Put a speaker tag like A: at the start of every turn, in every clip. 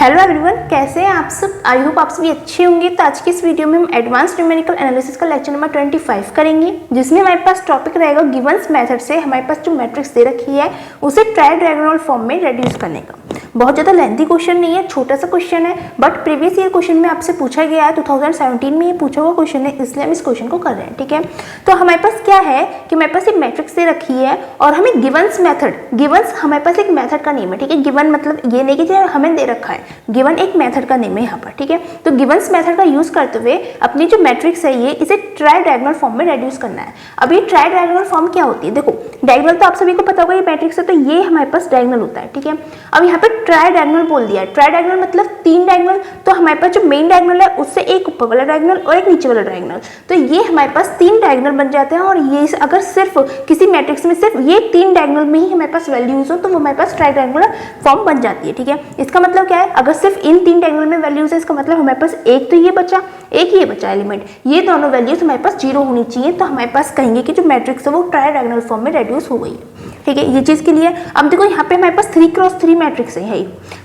A: Hello everyone, कैसे हैं आप सब। आई होप आप सभी अच्छे होंगे। तो आज की इस वीडियो में हम एडवांस न्यूमेरिकल एनालिसिस का लेक्चर नंबर 25 करेंगे, जिसमें हमारे पास टॉपिक रहेगा गिवंस मेथड से हमारे पास जो मैट्रिक्स दे रखी है उसे ट्राई डायगोनल फॉर्म में रेड्यूस करने का। बहुत ज़्यादा लेंथी क्वेश्चन नहीं है, छोटा सा क्वेश्चन है, बट प्रीवियस ईयर क्वेश्चन में आपसे पूछा गया है, 2017 में ये पूछा हुआ क्वेश्चन है, इसलिए हम इस क्वेश्चन को कर रहे हैं। ठीक है, तो हमारे पास क्या है कि हमारे पास एक मैट्रिक्स दे रखी है और हमें गिवंस मेथड, गिवंस हमारे पास एक मेथड का नेम है। ठीक है, गिवन मतलब ये नहीं कि हमें दे रखा है, गिवन एक मेथड का नेम है यहाँ पर। ठीक है, तो गिवंस मेथड का यूज करते हुए अपनी जो मैट्रिक्स है ये इसे ट्राई डायगोनल फॉर्म में रेड्यूस करना है। अब ये ट्राई डायगोनल फॉर्म क्या होती है, देखो डायगोनल तो आप सभी को पता होगा, ये मैट्रिक्स है तो ये हमारे पास डायगोनल होता है। ठीक है, अब यहाँ पे ट्राई डायगोनल बोल दिया है। ट्राई डायगोनल मतलब तीन डायगोनल, तो हमारे पास जो मेन डायगोनल है उससे एक ऊपर वाला डायगोनल और एक नीचे वाला डायगोनल, तो ये हमारे पास तीन डायगोनल बन जाते हैं। और ये अगर सिर्फ किसी मैट्रिक्स में सिर्फ ये तीन डायगोनल में ही हमारे पास वैल्यूज हो तो वो हमारे पास ट्राई डायगोनल फॉर्म बन जाती है। ठीक है, इसका मतलब क्या है, अगर सिर्फ इन तीन डायगोनल में वैल्यूज है, इसका मतलब हमारे पास एक तो ये बचा, एक ये बचा एलिमेंट, ये दोनों वैल्यूज हमारे पास जीरो होनी चाहिए, तो हमारे पास कहेंगे कि जो मैट्रिक्स है वो ट्राई डायगोनल फॉर्म में रेड्यूस हो गई है। ठीक है, ये चीज के लिए अब देखो यहाँ पे हमारे पास 3x3 मैट्रिक्स है,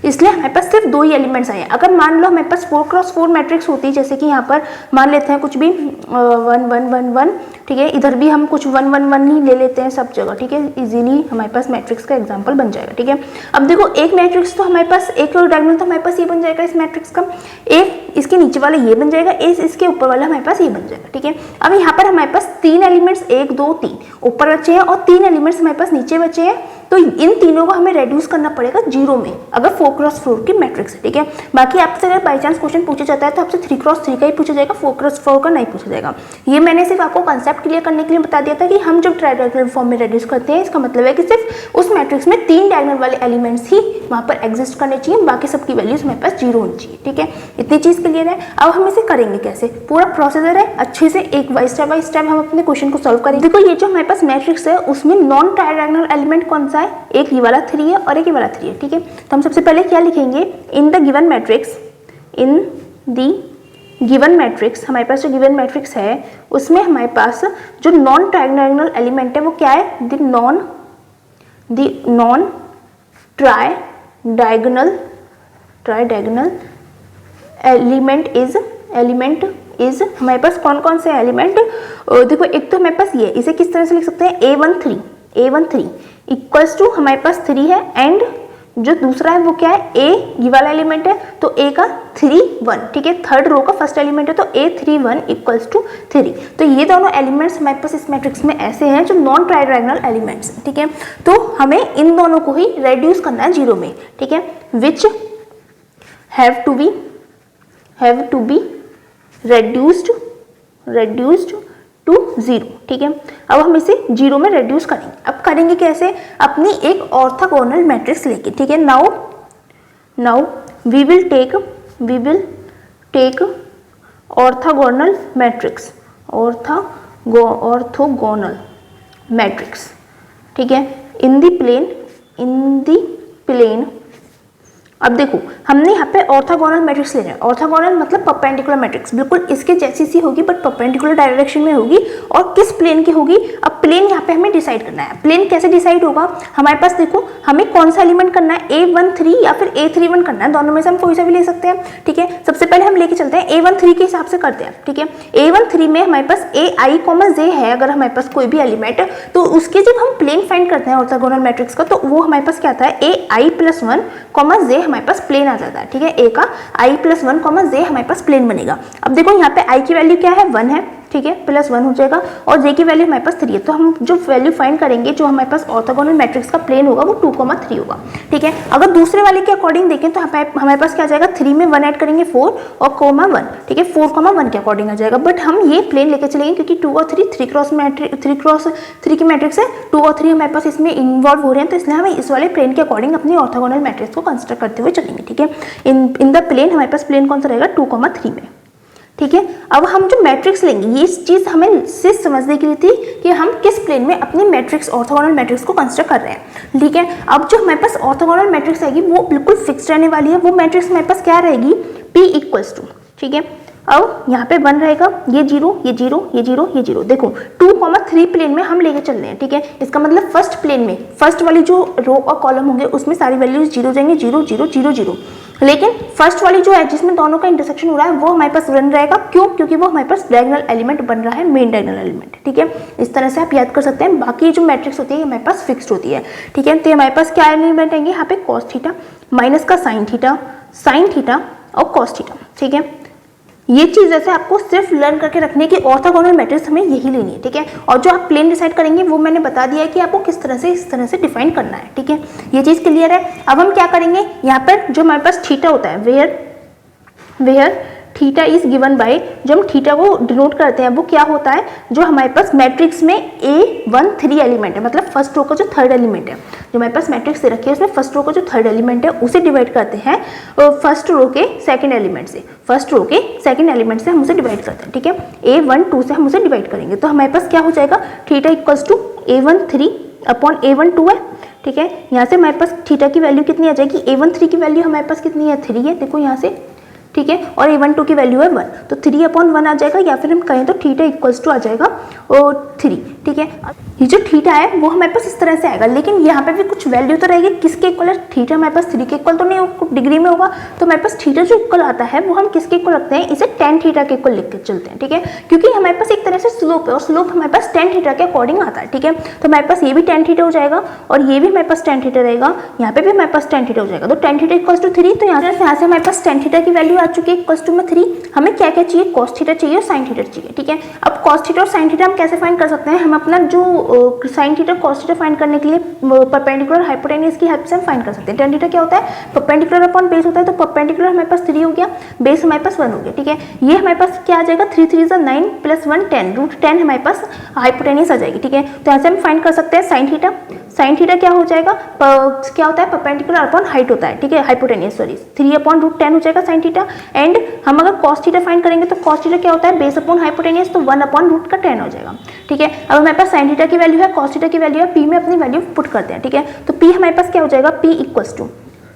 A: इसलिए हमारे पास सिर्फ दो ही एलिमेंट्स आए हैं। अगर मान लो हमारे पास 4x4 मैट्रिक्स होती है, जैसे कि यहाँ पर मान लेते हैं कुछ भी 1 1 1 1, ठीक है, इधर भी हम कुछ 1 1 1 ही ले लेते हैं सब जगह। ठीक है, इजीली हमारे पास मैट्रिक्स का एग्जांपल बन जाएगा। ठीक है, अब देखो एक मैट्रिक्स तो हमारे पास एक डायगोनल तो हमारे पास ये बन जाएगा इस मैट्रिक्स का, एक इसके नीचे वाला ये बन जाएगा, इसके ऊपर वाला हमारे पास ये बन जाएगा। ठीक है, अब यहाँ पर हमारे पास तीन एलिमेंट्स 1 2 3 ऊपर बचे हैं और तीन एलिमेंट्स हमारे पास नीचे बचे हैं, तो इन तीनों को हमें रेड्यूस करना पड़ेगा जीरो में अगर 4x4 की मैट्रिक्स है। ठीक है, बाकी आपसे अगर बाई चांस क्वेश्चन पूछा जाता है तो आपसे 3x3 का ही पूछा जाएगा, 4x4 का नहीं पूछा जाएगा। ये मैंने सिर्फ आपको कंसेप्ट क्लियर करने के लिए बता दिया था कि हम जब ट्राई डायगोनल फॉर्म में रेड्यूस करते हैं इसका मतलब है कि सिर्फ उस मैट्रिक्स में तीन डायगोनल वाले एलिमेंट्स ही वहां पर एग्जिस्ट करने चाहिए, बाकी सबकी वैल्यूज हमारे पास जीरो होनी चाहिए। ठीक है, इतनी चीज क्लियर है। अब हम इसे करेंगे कैसे, पूरा प्रोसीजर है, अच्छे से एक स्टेप बाय स्टेप हम अपने क्वेश्चन को सॉल्व करेंगे। देखो ये जो हमारे पास मैट्रिक्स है उसमें नॉन ट्राई डायगोनल एलिमेंट कौन सा है, एक ये वाला 3 है और एक ये वाला 3 है। ठीक है, तो हम सबसे पहले क्या लिखेंगे, in the given matrix, in the given matrix, हमारे पास जो गिवन मैट्रिक्स है उसमें हमारे पास जो नॉन ट्रायगोनल एलिमेंट है वो क्या है, the non try diagonal element is हमारे पास कौन कौन से एलिमेंट, देखो एक तो हमारे पास ये, इसे किस तरह से लिख सकते हैं, a13 इक्वल्स टू हमारे पास 3 है, एंड जो दूसरा है वो क्या है, a ये वाला एलिमेंट है तो a का 3 1। ठीक है, थर्ड रो का फर्स्ट एलिमेंट है तो a31 इक्वल्स टू 3। तो ये दोनों एलिमेंट्स हमारे पास इस मैट्रिक्स में ऐसे हैं जो नॉन ट्राई डायगोनल एलिमेंट्स हैं। ठीक है, तो हमें इन दोनों को ही रेड्यूस करना है जीरो में। ठीक है, which have to be reduced to 0। ठीक है, अब हम इसे जीरो में रेड्यूस करेंगे। अब करेंगे कैसे, अपनी एक ऑर्थोगोनल मैट्रिक्स लेके। ठीक है, now we will take orthogonal matrix. ठीक है, इन द प्लेन। अब देखो हमने यहाँ पे ऑर्थोगोनल मैट्रिक्स लेना है, ऑर्थोगोनल मतलब परपेंडिकुलर मैट्रिक्स, बिल्कुल इसके जैसी सी होगी बट परपेंडिकुलर डायरेक्शन में होगी, और किस प्लेन की होगी। अब प्लेन यहाँ पे हमें डिसाइड करना है। प्लेन कैसे डिसाइड होगा, हमारे पास देखो हमें कौन सा एलिमेंट करना है, a13 या फिर a31 करना है, दोनों में से हम कोई सा भी ले सकते हैं। ठीक है, सबसे पहले हम लेके चलते हैं a13 के हिसाब से करते हैं। ठीक है, a13 में हमारे पास ai, j है, अगर हमारे पास कोई भी एलिमेंट तो उसके जब हम प्लेन फाइंड करते हैं ऑर्थोगोनल मैट्रिक्स का, तो वो हमारे पास क्या आता है, ai+1, j हमारे पास प्लेन आ जाता है। ठीक है, a का i+1, j हमारे पास प्लेन बनेगा। अब देखो यहाँ पे i की वैल्यू क्या है, 1 है। ठीक है, +1 हो जाएगा, और j की वैल्यू हमारे पास 3 है, तो हम जो वैल्यू फाइंड करेंगे जो हमारे पास ऑर्थोगोनल मैट्रिक्स का प्लेन होगा वो 2,3 होगा। ठीक है, अगर दूसरे वाले के अकॉर्डिंग देखें तो हमारे पास क्या आ जाएगा, 3 में 1 ऐड करेंगे 4 और 1। ठीक है, 4,1 के अकॉर्डिंग आ जाएगा, बट हम ये प्लेन लेके चलेंगे क्योंकि 2 और 3 की मैट्रिक्स है, 2 और 3 हमारे पास इसमें इन्वॉल्व हो रहे हैं, तो इसलिए हमें इस वाले प्लेन के अकॉर्डिंग अपनी ऑर्थोगोनल मैट्रिक्स को कंसिडर करते हुए चलेंगे। ठीक है, इन द प्लेन हमारे पास प्लेन कौन सा रहेगा, 2,3 में। ठीक है, अब हम जो मैट्रिक्स लेंगे, ये चीज हमें सिर्फ समझने के लिए थी कि हम किस प्लेन में अपनी मैट्रिक्स ऑर्थोगोनल मैट्रिक्स को कंसिडर कर रहे हैं। ठीक है, अब जो हमारे पास ऑर्थोगोनल मैट्रिक्स आएगी वो बिल्कुल फिक्स रहने वाली है। वो मैट्रिक्स हमारे पास क्या रहेगी, p इक्वल्स टू, ठीक है, अब यहाँ पे 1 रहेगा, ये 0 ये 0 ये 0 ये 0, देखो 2, 3 प्लेन में हम लेके चल रहे हैं, ठीक है। इसका मतलब फर्स्ट प्लेन में फर्स्ट वाली जो रो और कॉलम होंगे उसमें सारी वैल्यूज 0 जाएंगे, 0 0 0 0। लेकिन फर्स्ट वाली जो है जिसमें दोनों का इंटरसेक्शन हो रहा है वो हमारे पास 1 रहेगा। क्यों? क्योंकि वो हमारे पास डायगोनल एलिमेंट बन रहा है, मेन डायगोनल एलिमेंट, ठीक है। इस तरह से आप याद कर सकते हैं। बाकी जो मैट्रिक्स होती है ये हमारे पास फिक्स्ड होती है, ठीक है। तो हमारे पास क्या एलिमेंट आएंगे यहाँ पे, कॉस थीटा माइनस का साइन थीटा और कॉस थीटा, ठीक है। ये चीज जैसे आपको सिर्फ लर्न करके रखने की ऑर्थोगोनल मैट्रिक्स हमें यही लेनी है, ठीक है। और जो आप प्लेन डिसाइड करेंगे वो मैंने बता दिया है कि आपको किस तरह से इस तरह से डिफाइन करना है, ठीक है। ये चीज क्लियर है। अब हम क्या करेंगे, यहाँ पर जो हमारे पास थीटा होता है, where theta is given by, जो हम थीटा को डिनोट करते हैं वो क्या होता है, जो हमारे पास मैट्रिक्स में A13 एलिमेंट है, मतलब फर्स्ट रो का जो थर्ड एलिमेंट है, जो हमारे पास मैट्रिक्स दे रखी है उसमें फर्स्ट रो का जो थर्ड एलिमेंट है उसे डिवाइड करते हैं फर्स्ट रो के सेकंड एलिमेंट से, हम उसे डिवाइड करते हैं, ठीक है। A12 से हम उसे डिवाइड करेंगे तो हमारे पास क्या हो जाएगा, theta equals to A13 upon A12 है, ठीक है। यहाँ से हमारे पास थीटा की वैल्यू कितनी आ जाएगी, A13 की वैल्यू हमारे पास कितनी है, 3 है, देखो यहाँ से, ठीक है। और A12 की वैल्यू है 1, तो 3/1 आ जाएगा, या फिर हम कहें तो थीटा इक्वल्स टू आ जाएगा 3, ठीक है। ये जो थीटा है वो हमारे पास इस तरह से आएगा, लेकिन यहाँ पे भी कुछ वैल्यू तो रहेगी, किसके इक्वल है, थीटा हमारे पास 3 के इक्वल तो नहीं होगा, डिग्री में होगा, तो हमारे पास थीटा जो इक्वल आता है वो हम किसके इक्वल रखते हैं, इसे tan थीटा के इक्वल लिख के चलते हैं, ठीक है। क्योंकि हमारे पास एक तरह से स्लोप है और स्लोप हमारे पास tan थीटा के अकॉर्डिंग आता है, ठीक है। तो हमारे पास ये भी tan थीटा हो जाएगा और ये भी हमारे पास tan थीटा रहेगा, यहाँ पे भी हमारे पास tan थीटा हो जाएगा, तो tan थीटा इक्वल्स टू 3। तो यहाँ से हमारे पास tan थीटा की वैल्यू आ चुकी है इक्वल्स टू 3। हमें क्या क्या चाहिए, cos थीटा चाहिए और sin थीटा चाहिए, ठीक है। अब cos थीटा और sin थीटा हम कैसे फाइंड कर सकते हैं, हम अपना जो sin theta cos theta find करने के लिए परपेंडिकुलर हाइपोटेन्यूज की हेल्प से हम फाइंड कर सकते हैं। tan थीटा क्या होता है, परपेंडिकुलर अपॉन बेस होता है, तो परपेंडिकुलर हमारे पास 3 हो गया, बेस हमारे पास 1 हो गया, ठीक है। ये हमारे पास क्या आ जाएगा, 3 3 9 + 1 10, √10 हमारे पास हाइपोटेन्यूज आ जाएगी, ठीक है। तो ऐसे हम फाइंड कर सकते हैं sin थीटा क्या हो जाएगा, क्या होता है, परपेंडिकुलर अपॉन हाइट होता है, ठीक है, हाइपोटेन्यूज, सॉरी, 3/√10 हो जाएगा sin थीटा। एंड हम अगर cos थीटा फाइंड करेंगे तो cos थीटा क्या होता है, बेस अपॉन हाइपोटेन्यूज, तो 1/√10 हो जाएगा, ठीक है। अब हमारे पास sin थीटा की वैल्यू है, cos थीटा की वैल्यू है, p में अपनी वैल्यू पुट करते हैं, ठीक है। तो p हमारे पास क्या हो जाएगा, p इक्वल्स टू,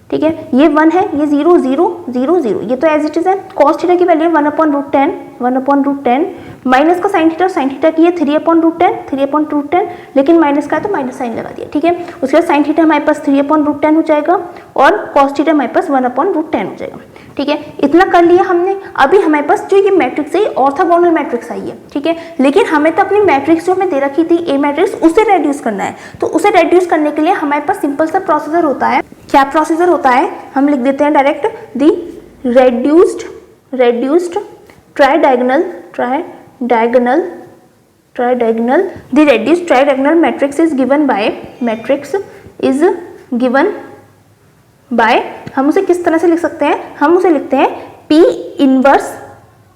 A: ठीक है, ये 1 है, ये 0 0 0 0, ये तो एज इट इज है। cos थीटा की वैल्यू 1/√10 माइनस का sin थीटा की है 3/√10, लेकिन माइनस का है तो माइनस साइन लगा दिया, ठीक है। उसके बाद sin थीटा हमारे पास 3/√10 हो जाएगा और cos थीटा हमारे पास 1/√10 हो जाएगा, ठीक है। इतना कर लिया हमने। अभी हमारे पास जो ये मैट्रिक्स है ऑर्थोगोनल मैट्रिक्स आई है, ठीक है, लेकिन हमें तो अपनी मैट्रिक्स जो हमें दे रखी थी ए मैट्रिक्स उसे रेड्यूस करना है। तो उसे रेड्यूस करने के लिए हमारे पास सिंपल सा प्रोसीजर होता है। क्या प्रोसीजर होता है, हम लिख देते हैं direct, the reduced tridiagonal the reduced tridiagonal matrix is given by हम उसे किस तरह से लिख सकते हैं, हम उसे लिखते हैं P इनवर्स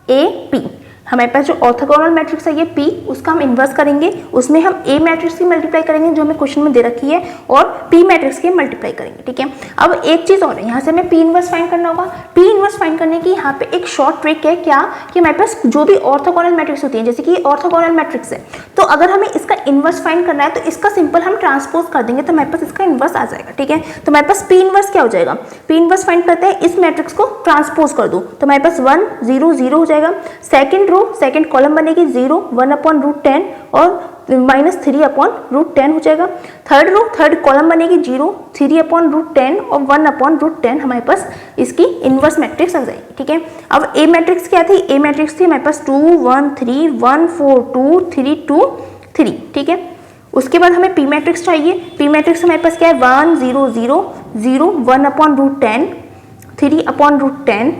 A: AP। हमारे पास जो ऑर्थोगोनल मैट्रिक्स है ये P, उसका हम इन्वर्स करेंगे, उसमें हम A मैट्रिक्स की मल्टीप्लाई करेंगे जो हमें क्वेश्चन में दे रखी है, और P मैट्रिक्स की मल्टीप्लाई करेंगे, ठीक है। अब एक चीज और है, यहाँ से हमें P इन्वर्स फाइंड करना होगा। P इन्वर्स फाइंड करने की यहाँ पे एक शॉर्ट ट्रिक है, क्या कि हमारे पास जो भी ऑर्थोगोनल मैट्रिक्स होती है, जैसे कि ऑर्थोगोनल मैट्रिक्स है, तो अगर हमें इसका इन्वर्स फाइंड करना है तो इसका सिंपल हम ट्रांसपोज कर देंगे तो हमारे पास इसका इन्वर्स आ जाएगा, ठीक है। तो हमारे पास P इन्वर्स क्या हो जाएगा, P इन्वर्स फाइंड करते हैं, इस मैट्रिक्स को ट्रांसपोज कर दो तो हमारे पास 1 0 0 हो जाएगा। सेकंड रो सेकंड कॉलम बनेगी 0 1/√10 और -3/√10 हो जाएगा। थर्ड रो थर्ड कॉलम बनेगी 0 3/√10 और 1/√10, हमारे पास इसकी इनवर्स मैट्रिक्स आ जाएगी, ठीक है। अब ए मैट्रिक्स क्या थी, ए मैट्रिक्स थी हमारे पास 2 1 3 1 4 2 3 2 3, ठीक है। उसके बाद हमें पी मैट्रिक्स चाहिए। पी मैट्रिक्स हमारे पास क्या है, 1 0 0 0 1/√10 3/√10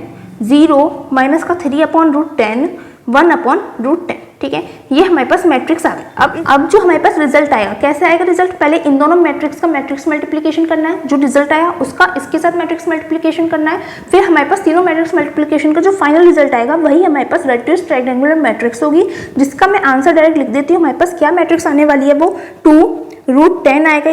A: 0 माइनस का 3/√10 1/√10, ठीक है। ये हमारे पास मैट्रिक्स आ गया। अब जो हमारे पास रिजल्ट आएगा, कैसे आएगा रिजल्ट, पहले इन दोनों मैट्रिक्स का मैट्रिक्स मल्टीप्लिकेशन करना है, जो रिजल्ट आया उसका इसके साथ मैट्रिक्स मल्टीप्लिकेशन करना है, फिर हमारे पास तीनों मैट्रिक्स मल्टीप्लिकेशन का जो फाइनल रिजल्ट आएगा वही हमारे पास रेड्यूस्ड ट्रायंगुलर मैट्रिक्स होगी, जिसका मैं आंसर डायरेक्ट लिख देती हूँ। हमारे पास क्या मैट्रिक्स आने वाली है, वो 2√10 आएगा,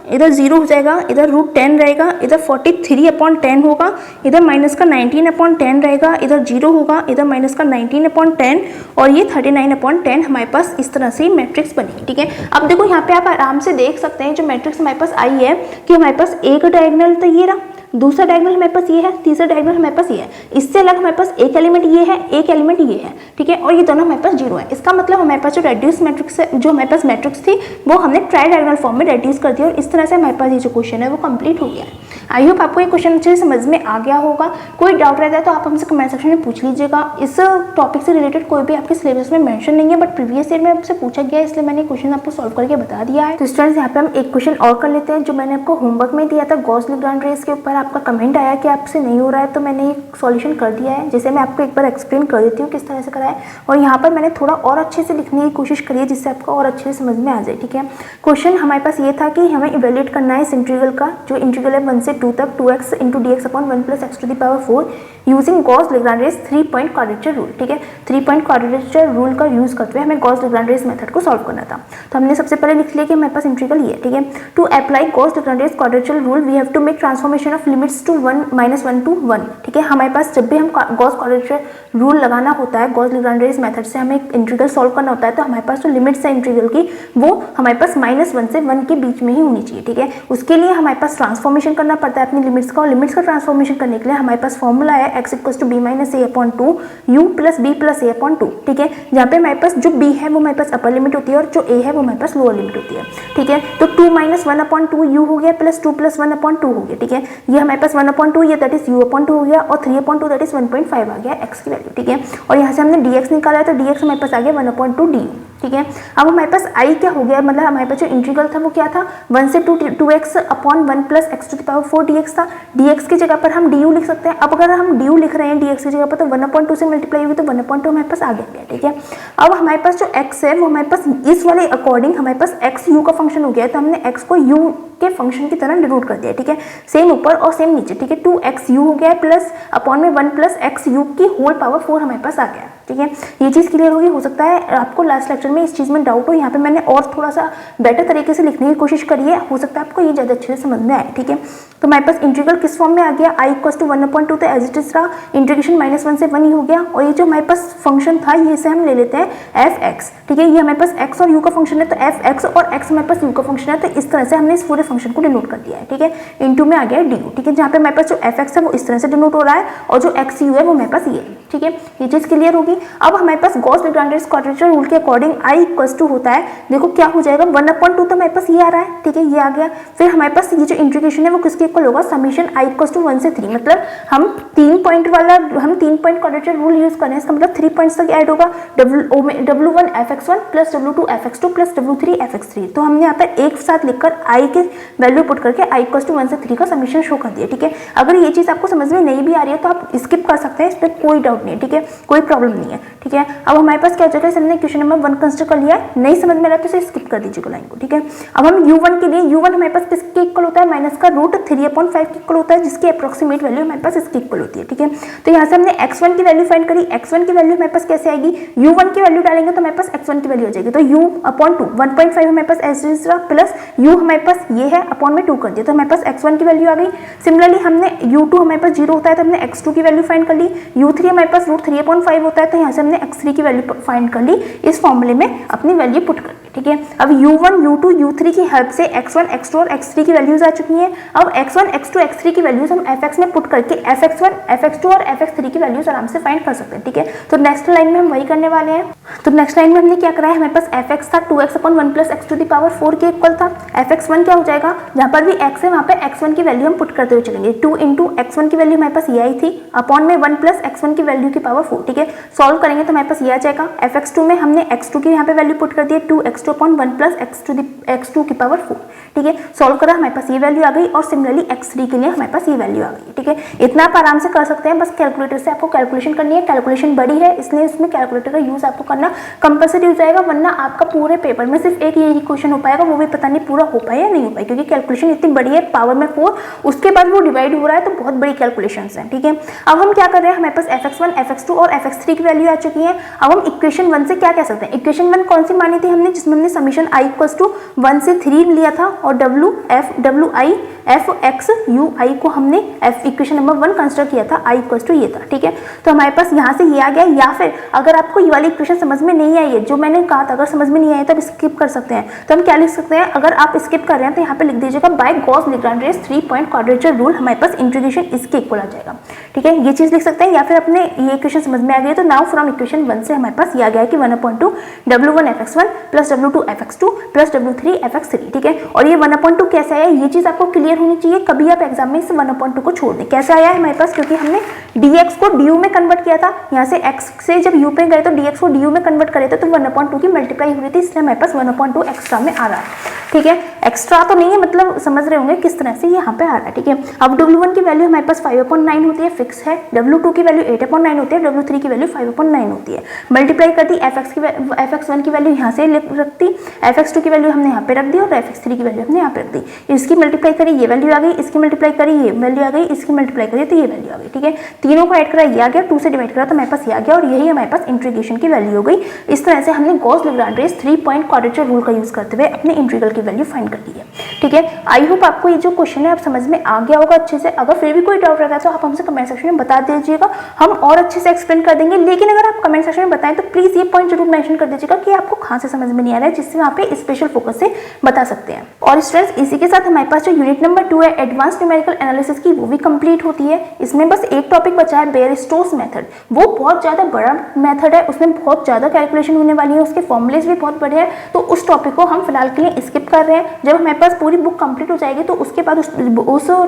A: इधर 0 हो जाएगा, इधर √10 रहेगा, इधर 43/10 होगा, इधर माइनस का 19/10 रहेगा, इधर 0 होगा, इधर माइनस का 19/10 और ये 39/10 हमारे पास इस तरह से मैट्रिक्स बनेगी, ठीक है। अब देखो यहाँ पे आप आराम से देख सकते हैं जो मैट्रिक्स हमारे पास आई है कि हमारे पास एक डायगोनल तो ये रहा, दूसरा डायगोनल हमारे पास ये है, तीसरा डायगोनल हमारे पास ये है। इससे अलग हमारे पास एक एलिमेंट ये है, एक एलिमेंट ये है, ठीक है, और ये दोनों हमारे पास जीरो है। इसका मतलब हमारे पास जो रेड्यूस मैट्रिक्स जो हमारे पास मैट्रिक्स थी वो हमने ट्राई डायगोनल फॉर्म में रेड्यूस कर दिया और इस तरह से हमारे पास ये जो क्वेश्चन है वो कंप्लीट हो गया है। आई होप आपको ये क्वेश्चन अच्छे से समझ में आ गया होगा। कोई डाउट रहता है तो आप हमसे कमेंट सेक्शन में पूछ लीजिएगा। इस टॉपिक से रिलेटेड कोई भी आपके सिलेबस में मेंशन नहीं है, बट प्रीवियस ईयर में आपसे पूछा गया है, इसलिए मैंने क्वेश्चन आपको सॉल्व करके बता दिया है। तो स्टूडेंट्स यहाँ पे हम एक क्वेश्चन और कर लेते हैं जो मैंने आपको होमवर्क में दिया था। गॉस-लेग्रांड रेस के ऊपर आपका कमेंट आया कि आपसे नहीं हो रहा है, तो मैंने एक सॉल्यूशन कर दिया है, जिसे मैं आपको एक बार एक्सप्लेन कर देती हूँ किस तरह से कराए। और यहाँ पर मैंने थोड़ा और अच्छे से लिखने की कोशिश करी है जिससे आपको और अच्छे से समझ में आ जाए, ठीक है। क्वेश्चन हमारे पास ये था कि हमें इवेल्यूएट करना है इस इंटीग्रल का, जो इंटीग्रल है 1 से 2 तक 2x into d x upon 1 plus x to the power 4 using Gauss Legendre रेस 3 पॉइंट क्वाड्रेचर रूल, ठीक है। 3 पॉइंट क्वाड्रेचर रूल का यूज करते हुए हमें गॉस-लेग्रांड रेस मेथड को सॉल्व करना था। तो हमने सबसे पहले लिख लिया कि हमारे पास इंटीग्रल ये है, ठीक है। टू अप्लाई गॉस-लेग्रांड रेस quadrature rule we have to make transformation of limits to 1 -1 to 1, ठीक है। हमारे पास जब भी हम गॉस क्वाड्रेचर रूल लगाना होता है, गॉस-लेग्रांड रेस मेथड से हमें इंटीग्रल सॉल्व करना होता है, तो हमारे पास जो लिमिट्स है इंटीग्रल की वो हमारे पास -1 से 1 के बीच में ही होनी चाहिए, ठीक है। उसके लिए हमारे पास ट्रांसफॉर्मेशन करना पड़ता है अपनी लिमिट्स का, और लिमिट्स का ट्रांसफॉर्मेशन करने के लिए हमारे पास फॉर्मूला है x equals to b minus a upon 2 u plus b plus a upon 2, ठीक है। जहाँ पे हमारे पास जो b है वो हमारे पास अपर लिमिट होती है और जो a है वो हमारे पास लोअर लिमिट होती है, ठीक है। तो 2 माइनस 1 अपॉन 2 u हो गया प्लस 2 प्लस 1 अपॉन 2 हो गया, ठीक है। ये हमारे पास 1 अपॉन 2 ये दैट इज u अपॉन 2 हो गया, और 3 अपॉन 2 दैट इज 1.5 आ गया x की वैल्यू, ठीक है। और यहाँ से हमने dx निकाला है, तो dx हमारे पास आ गया 1 अपॉन 2 du, ठीक है। अब हमारे पास i क्या हो गया, मतलब हमारे पास जो इंटीग्रल था वो क्या था, 1 से 2x upon 1 plus x to the power 4 dx था। dx की जगह पर हम du लिख सकते हैं। अब अगर हम du लिख रहे हैं dx की जगह पर, तो 1/2 से मल्टीप्लाई होगी तो 1/2 हमारे पास आ गया, ठीक है। अब हमारे पास जो x है वो हमारे पास इस वाले अकॉर्डिंग हमारे पास x u का फंक्शन हो गया है, तो हमने x को u के फंक्शन की तरह डिनोट कर दिया, ठीक है। सेम ऊपर और सेम नीचे, ठीक है। 2x u हो गया है प्लस अपॉन में 1 प्लस एक्स यू की होल पावर 4 हमारे पास आ गया, ठीक है। ये चीज़ क्लियर होगी। हो सकता है आपको लास्ट लेक्चर में इस चीज़ में डाउट हो, यहाँ पे मैंने और थोड़ा सा बेटर तरीके से लिखने की कोशिश करी है, हो सकता है आपको ये ज़्यादा अच्छे से समझ में आए, ठीक है। तो हमारे पास इंटीग्रल किस फॉर्म में आ गया, i इक्वल्स टू 1/2, तो एज इट इज रहा, इंटीग्रेशन -1 से 1 ही हो गया। और ये जो हमारे पास फंक्शन था ये से हम ले लेते हैं f(x), ठीक है। ये हमारे पास x और u का फंक्शन है, तो f(x) और x हमारे पास u का फंक्शन है, तो इस तरह से हमने इस पूरे फंक्शन को डिनोट कर दिया है, ठीक है। इनटू में आ गया du, ठीक है। जहाँ पे हमारे पास जो f(x) है वो इस तरह से डिनोट हो रहा है और जो x(u) है वो हमारे पास ये है, ठीक है। ये चीज़ क्लियर होगी। अब हमारे पास गॉस-लेग्रांड रेस क्वाड्रेचर रूल के अकॉर्डिंग i इक्वल्स टू होता है, देखो क्या हो जाएगा, 1/2 तो हमारे पास ये आ रहा है, ठीक है, ये आ गया। फिर हमारे पास ये जो इंटीग्रेशन है वो किसके इक्वल होगा, समीशन i इक्वल्स टू 1 से 3, मतलब हम 3 पॉइंट क्वाड्रेचर रूल यूज कर रहे हैं, इसका मतलब 3 पॉइंट्स तक ऐड होगा, w1 fx1 plus w2 fx2 plus w3 fx3। तो हमने यहाँ पर एक साथ लिखकर i के वैल्यू पुट करके i इक्वल्स टू 1 से 3 का समीशन शो कर दिया, ठीक है। अगर ये चीज़ आपको समझ में नहीं भी आ रही है तो आप स्किप कर सकते हैं, इस पर कोई डाउट नहीं है, ठीक है, कोई प्रॉब्लम नहीं है, ठीक है। अब हमारे पास क्या हो जाएगा, हमने क्वेश्चन नंबर 1 कंसिडर कर लिया, नहीं समझ में आ रहा तो इसे स्किप कर दीजिएगा लाइन को, ठीक है। अब हम u1 के लिए, u1 हमारे पास किसके इक्वल होता है, माइनस का रूट 3/5 के इक्वल होता है, जिसकी अप्रोक्सीमेट वैल्यू हमारे पास इसकी इक्वल होती है, ठीक है। तो यहाँ से हमने x1 की वैल्यू फाइंड करी, x1 की वैल्यू हमारे पास कैसे आएगी, u1 की वैल्यू डालेंगे तो हमारे पास x1 की वैल्यू आ जाएगी, तो u/2 1.5 हमारे पास ऐसे प्लस u हमारे पास ये है अपॉन में 2 कर दिया, तो हमारे पास x1 की वैल्यू आ गई। सिमिलरली हमने u2 हमारे पास 0 होता है तो हमने x2 की वैल्यू फाइंड कर ली, u3 हमारे पास रूट 3/5 होता है तो यहाँ से हमने x3 की वैल्यू फाइंड कर ली, इस फॉर्मूले में अपनी वैल्यू पुट कर ली, ठीक है। अब u1 u2 u3 की हेल्प से x1 x2 और x3 की वैल्यूज आ चुकी हैं। अब x1 x2 x3 की वैल्यूज हम fx में पुट करके fx1 fx2 और fx3 की वैल्यूज आराम से फाइंड कर सकते हैं, ठीक है। तो नेक्स्ट लाइन में हम वही करने वाले हैं। तो नेक्स्ट लाइन में हमने क्या करा है, हमारे पास fx था 2x/1 plus x to the power 4 के इक्वल था। fx1 क्या हो जाएगा, जहाँ पर भी x है वहाँ पे x1 की वैल्यू हम पुट करते हुए चलेंगे, 2 इंटू x1 की वैल्यू हमारे पास ये आई थी अपॉन में 1 प्लस x1 की वैल्यू की पावर 4, ठीक है। सॉल्व करेंगे तो हमारे पास ये आ जाएगा, fx2 में हमने x2 की यहाँ पे वैल्यू पुट कर दी 2x2 अपॉन 1 प्लस x2 की पावर 4, ठीक है। सॉल्व करा, हमारे पास ये वैल्यू आ गई और सिमिलरली x3 के लिए हमारे पास ये वैल्यू आ गई, ठीक है। इतना आप आराम से कर सकते हैं, बस कैलकुलेटर से आपको कैलकुलेशन करनी है। कैलकुलेशन बड़ी है इसलिए इसमें कैलकुलेटर का यूज आपको करना कंपल्सरी हो जाएगा, वरना आपका पूरे पेपर में सिर्फ एक यही क्वेश्चन हो पाएगा, वो भी पता नहीं पूरा हो पाए या नहीं हो पाए, क्योंकि कैलकुलेशन इतनी बड़ी है, पावर में 4, उसके बाद वो डिवाइड हो रहा है, तो बहुत बड़ी कैलकुलेशन है, ठीक है। अब हम क्या कर रहे हैं, हमारे पास fx1 fx2 और fx3 की वैल्यू आ चुकी है। अब हम इक्वेशन 1 से क्या कह सकते हैं, इक्वेशन 1 कौन सी मानी थी हमने, जिसमें हमने समीशन i इक्वल्स टू 1 से 3 लिया था और wi fx ui को हमने इक्वेशन नंबर 1 कंसिडर किया था, i इक्वल्स टू ये था, ठीक है। तो हमारे पास यहाँ से ये आ गया, या फिर अगर आपको ये वाली इक्वेशन समझ में नहीं आई है, जो मैंने कहा था, अगर समझ में नहीं आया तो आप स्किप कर सकते हैं। तो हम क्या लिख सकते हैं, अगर आप स्किप कर रहे हैं तो यहाँ पे लिख दीजिएगा बाय गॉस लेग्रांड 3 पॉइंट क्वाड्रेचर रूल हमारे पास इंटीग्रेशन इसके इक्वल आ जाएगा। ठीक है, ये चीज लिख सकते हैं, या फिर अपने ये इक्वेशन समझ में आ गई है तो नाउ फ्रॉम इक्वेशन 1 से हमारे पास ये आ गया है कि 1/2 W1 fx1 plus W2 fx2 plus W3 fx3। ठीक है, और ये 1/2 कैसे आया, ये चीज आपको क्लियर होनी चाहिए, कभी आप एग्जाम में इस 1/2 को छोड़ दें। कैसे आया है हमारे पास, क्योंकि हमने dx को du में कन्वर्ट किया था, यहाँ से x से जब u पे गए तो dx को du में कन्वर्ट करे थे तो 1/2 की मल्टीप्लाई हो रही थी, इसलिए हमारे पास 1/2 एक्स्ट्रा में आ रहा है। ठीक है, एक्स्ट्रा तो नहीं है, मतलब समझ रहे होंगे किस तरह से यहाँ पे आ रहा है। ठीक है, अब W1 की वैल्यू हमारे पास 5/9 होती है, फिक्स है। W2 की वैल्यू 8/9 होती है, W3 की वैल्यू 5/9 होती है। मल्टीप्लाई कर दी, fx1 की वैल्यू यहाँ से रख दी, fx2 की वैल्यू हमने यहाँ पे रख दी और fx3 की वैल्यू हमने यहाँ पे रख दी। इसकी मल्टीप्लाई करी, ये वैल्यू आ गई, इसकी मल्टीप्लाई करी, ये वैल्यू आ गई, इसकी मल्टीप्लाई करी तो ये वैल्यू आ गई। ठीक है, तीनों को ऐड करा, ये आ गया, 2 से डिवाइड करा तो हमारे पास ये आ गया, और यही हमारे पास इंटीग्रेशन की वैल्यू हो गई। इस तरह से हमने गॉस लेग्रांड 3 पॉइंट क्वाड्रेचर रूल का यूज करते हुए अपने इंटीग्रल की वैल्यू फाइंड कर दी है। ठीक है, आई होप आपको ये जो क्वेश्चन है आप समझ में आ गया होगा अच्छे से। अगर फिर भी कोई डाउट रहता है तो आप हमसे कमेंट सेक्शन में बता दीजिएगा, हम और अच्छे से एक्सप्लेन कर देंगे। लेकिन अगर आप कमेंट सेक्शन में बताएं तो प्लीज ये पॉइंट जरूर मेंशन कर दीजिएगा कि आपको कहाँ से समझ में नहीं आ रहा है, जिससे वहाँ पे स्पेशल फोकस से बता सकते हैं। और स्टूडेंट्स, इसी के साथ हमारे पास जो यूनिट नंबर 2 है एडवांस न्यूमेरिकल एनालिसिस की, वो भी कंप्लीट होती है। इसमें बस एक टॉपिक बचा है, बेयर-स्टोक्स मेथड। वो बहुत ज्यादा बड़ा मेथड है, उसमें बहुत ज्यादा कैलकुलेशन होने वाली है, उसके फॉर्मुलेस भी बहुत बड़े हैं, तो उस टॉपिक को हम फिलहाल के लिए स्किप कर रहे हैं। जब हमारे पास पूरी बुक कंप्लीट हो जाएगी तो उसके बाद उस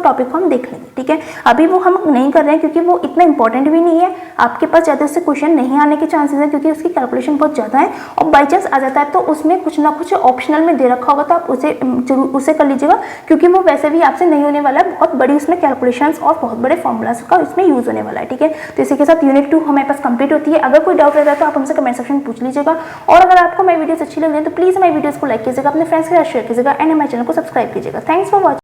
A: टॉपिक को हम देख लेंगे। ठीक है, अभी वो हम नहीं कर रहे हैं क्योंकि वो इतना इंपॉर्टेंट भी नहीं है, आपके पास ज़्यादा उससे क्वेश्चन नहीं आने के चांसेस हैं क्योंकि उसकी कैलकुलेशन बहुत ज़्यादा है, और बाई चांस आ जाता है तो उसमें कुछ ना कुछ ऑप्शनल में दे रखा होगा, तो आप उसे जरूर उसे कर लीजिएगा, क्योंकि वो वैसे भी आपसे नहीं होने वाला है। बहुत बड़ी उसमें कैलकुलेशंस और बहुत बड़े फॉर्मूलाज का उसमें यूज होने वाला है। ठीक है, तो इसी के साथ यूनिट 2 हमारे पास कंप्लीट होती है। अगर कोई डाउट रहता है तो आप हमसे कमेंट सेक्शन में पूछ लीजिएगा, और अगर आपको मेरी वीडियोस अच्छी लग रही है तो प्लीज हमारी वीडियोस को लाइक कीजिएगा, अपने फ्रेंड्स के साथ शेयर कीजिएगा, एंड हमारे चैनल को सब्सक्राइब कीजिएगा। Thanks for watching.